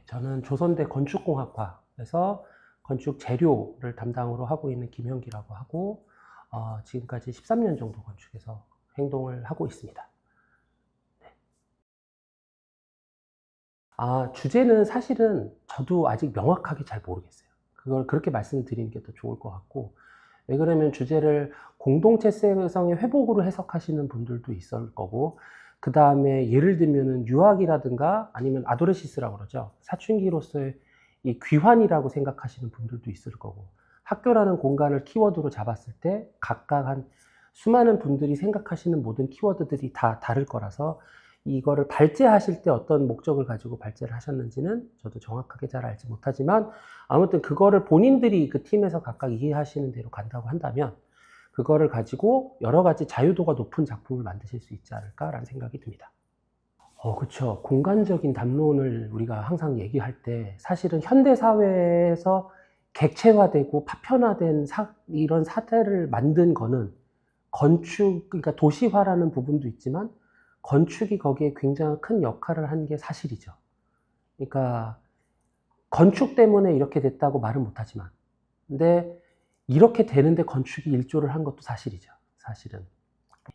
저는 조선대 건축공학과에서 건축 재료를 담당으로 하고 있는 김현기라고 하고, 지금까지 13년 정도 건축에서 행동을 하고 있습니다. 주제는 사실은 저도 아직 명확하게 잘 모르겠어요. 그걸 그렇게 말씀드리는 게 더 좋을 것 같고, 왜 그러면 주제를 공동체성의 회복으로 해석하시는 분들도 있을 거고, 그 다음에 예를 들면은 유학이라든가 아니면 아도레시스라고 그러죠. 사춘기로서의 이 귀환이라고 생각하시는 분들도 있을 거고, 학교라는 공간을 키워드로 잡았을 때 각각 한 수많은 분들이 생각하시는 모든 키워드들이 다 다를 거라서, 이거를 발제하실 때 어떤 목적을 가지고 발제를 하셨는지는 저도 정확하게 잘 알지 못하지만, 아무튼 그거를 본인들이 그 팀에서 각각 이해하시는 대로 간다고 한다면 그거를 가지고 여러 가지 자유도가 높은 작품을 만드실 수 있지 않을까라는 생각이 듭니다. 그렇죠. 공간적인 담론을 우리가 항상 얘기할 때 사실은 현대 사회에서 객체화되고 파편화된 이런 사태를 만든 거는 건축, 그러니까 도시화라는 부분도 있지만 건축이 거기에 굉장히 큰 역할을 한 게 사실이죠. 그러니까 건축 때문에 이렇게 됐다고 말은 못하지만, 근데 이렇게 되는데 건축이 일조를 한 것도 사실이죠. 사실은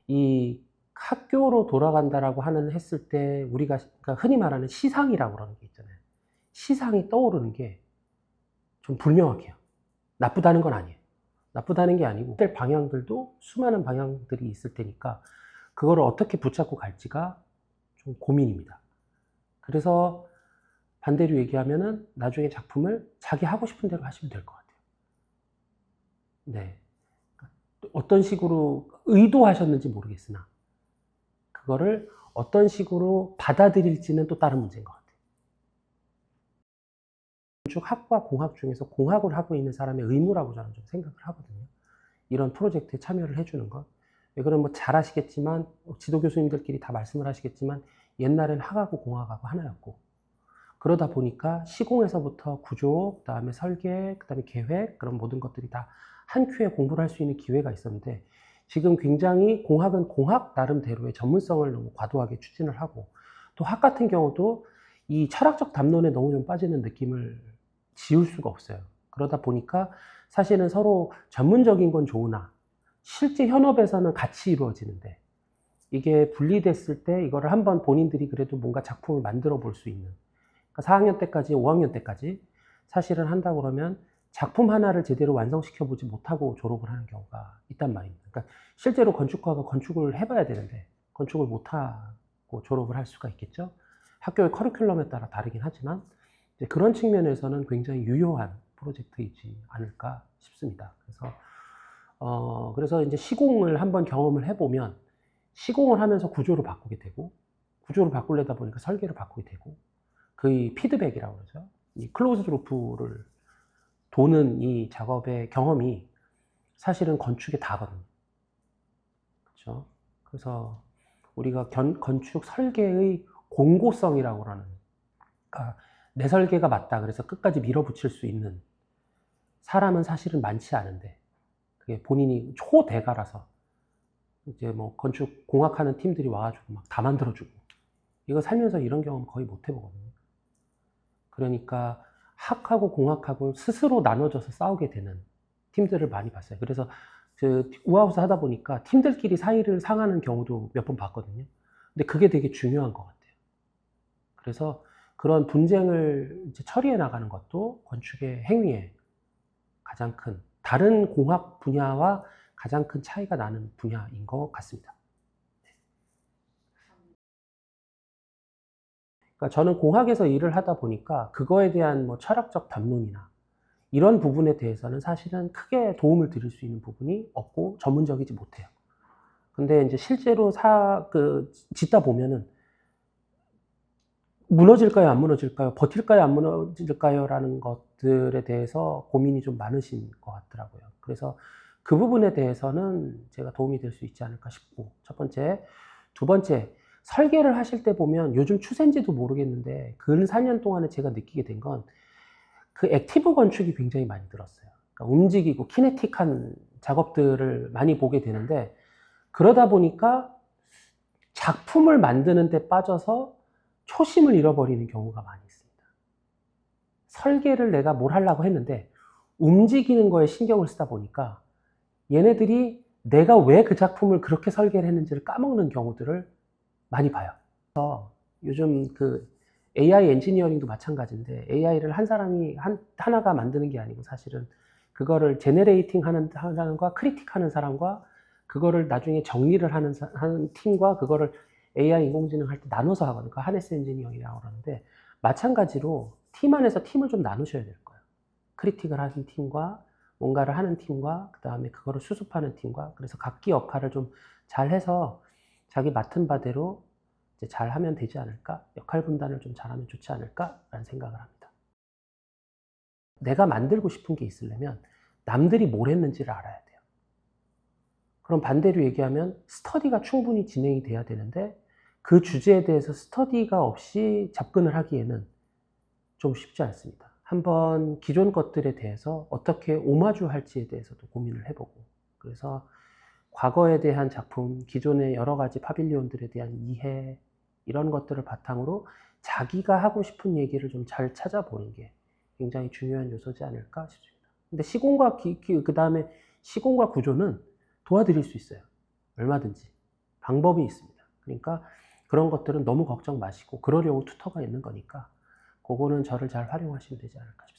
이 학교로 돌아간다라고 했을 때 우리가 그러니까 흔히 말하는 시상이라고 그러는 게 있잖아요. 시상이 떠오르는 게 좀 불명확해요. 나쁘다는 건 아니에요. 나쁘다는 게 아니고 될 방향들도 수많은 방향들이 있을 테니까 그거를 어떻게 붙잡고 갈지가 좀 고민입니다. 그래서 반대로 얘기하면은 나중에 작품을 자기 하고 싶은 대로 하시면 될 것 같아요. 네. 어떤 식으로 의도하셨는지 모르겠으나 그거를 어떤 식으로 받아들일지는 또 다른 문제인 것 같아요. 건축학과 공학 중에서 공학을 하고 있는 사람의 의무라고 저는 좀 생각을 하거든요. 이런 프로젝트에 참여를 해주는 것. 이거는 뭐 잘 아시겠지만 지도 교수님들끼리 다 말씀을 하시겠지만 옛날엔 학하고 공학하고 하나였고, 그러다 보니까 시공에서부터 구조, 그 다음에 설계, 그 다음에 계획, 그런 모든 것들이 다 한 큐에 공부를 할 수 있는 기회가 있었는데, 지금 굉장히 공학은 공학 나름대로의 전문성을 너무 과도하게 추진을 하고, 또 학 같은 경우도 이 철학적 담론에 너무 좀 빠지는 느낌을 지울 수가 없어요. 그러다 보니까 사실은 서로 전문적인 건 좋으나 실제 현업에서는 같이 이루어지는데, 이게 분리됐을 때 이거를 한번 본인들이 그래도 뭔가 작품을 만들어 볼 수 있는, 4학년 때까지, 5학년 때까지 사실은 한다 그러면 작품 하나를 제대로 완성시켜 보지 못하고 졸업을 하는 경우가 있단 말입니다. 그러니까 실제로 건축가가 건축을 해봐야 되는데 건축을 못하고 졸업을 할 수가 있겠죠. 학교의 커리큘럼에 따라 다르긴 하지만 이제 그런 측면에서는 굉장히 유효한 프로젝트이지 않을까 싶습니다. 그래서 이제 시공을 한번 경험을 해보면 시공을 하면서 구조를 바꾸게 되고, 구조를 바꾸려다 보니까 설계를 바꾸게 되고, 그 피드백이라고 그러죠. 이 클로즈드 루프를 도는 이 작업의 경험이 사실은 건축의 다거든요. 그렇죠? 그래서 우리가 건축 설계의 공고성이라고 하는, 그러니까 내 설계가 맞다 그래서 끝까지 밀어붙일 수 있는 사람은 사실은 많지 않은데, 그게 본인이 초대가라서 이제 뭐 건축 공학하는 팀들이 와가지고 막 다 만들어주고, 이거 살면서 이런 경험 거의 못 해보거든요. 그러니까 학하고 공학하고 스스로 나눠져서 싸우게 되는 팀들을 많이 봤어요. 그래서 그 우하우스 하다 보니까 팀들끼리 사이를 상하는 경우도 몇 번 봤거든요. 근데 그게 되게 중요한 것 같아요. 그래서 그런 분쟁을 이제 처리해 나가는 것도 건축의 행위에 가장 큰, 다른 공학 분야와 가장 큰 차이가 나는 분야인 것 같습니다. 그러니까 저는 공학에서 일을 하다 보니까 그거에 대한 뭐 철학적 담론이나 이런 부분에 대해서는 사실은 크게 도움을 드릴 수 있는 부분이 없고 전문적이지 못해요. 근데 이제 실제로 짓다 보면은 무너질까요, 안 무너질까요, 버틸까요, 안 무너질까요? 라는 것들에 대해서 고민이 좀 많으신 것 같더라고요. 그래서 그 부분에 대해서는 제가 도움이 될 수 있지 않을까 싶고, 첫 번째. 두 번째, 설계를 하실 때 보면 요즘 추세인지도 모르겠는데, 근 4년 동안에 제가 느끼게 된 건 그 액티브 건축이 굉장히 많이 늘었어요. 그러니까 움직이고 키네틱한 작업들을 많이 보게 되는데, 그러다 보니까 작품을 만드는 데 빠져서 초심을 잃어버리는 경우가 많이 있습니다. 설계를 내가 뭘 하려고 했는데 움직이는 거에 신경을 쓰다 보니까 얘네들이 내가 왜 그 작품을 그렇게 설계를 했는지를 까먹는 경우들을 많이 봐요. 그래서 요즘 그 AI 엔지니어링도 마찬가지인데 AI를 한 사람이 하나가 만드는 게 아니고 사실은 그거를 제네레이팅 하는 사람과 크리틱 하는 사람과 그거를 나중에 정리를 하는 팀과 그거를 AI 인공지능 할 때 나눠서 하거든요. 그 하네스 엔지니어링이라고 그러는데 마찬가지로 팀 안에서 팀을 좀 나누셔야 될 거예요. 크리틱을 하는 팀과 뭔가를 하는 팀과 그 다음에 그거를 수습하는 팀과 그래서 각기 역할을 좀 잘해서 자기 맡은 바대로 이제 잘하면 되지 않을까? 역할 분담을 좀 잘하면 좋지 않을까라는 생각을 합니다. 내가 만들고 싶은 게 있으려면 남들이 뭘 했는지를 알아야 돼요. 그럼 반대로 얘기하면 스터디가 충분히 진행이 돼야 되는데 그 주제에 대해서 스터디가 없이 접근을 하기에는 좀 쉽지 않습니다. 한번 기존 것들에 대해서 어떻게 오마주 할지에 대해서도 고민을 해보고 그래서 과거에 대한 작품, 기존의 여러 가지 파빌리온들에 대한 이해 이런 것들을 바탕으로 자기가 하고 싶은 얘기를 좀 잘 찾아보는 게 굉장히 중요한 요소지 않을까 싶습니다. 근데 시공과 그 다음에 시공과 구조는 도와드릴 수 있어요. 얼마든지. 방법이 있습니다. 그러니까 그런 것들은 너무 걱정 마시고 그러려고 튜터가 있는 거니까 그거는 저를 잘 활용하시면 되지 않을까 싶습니다.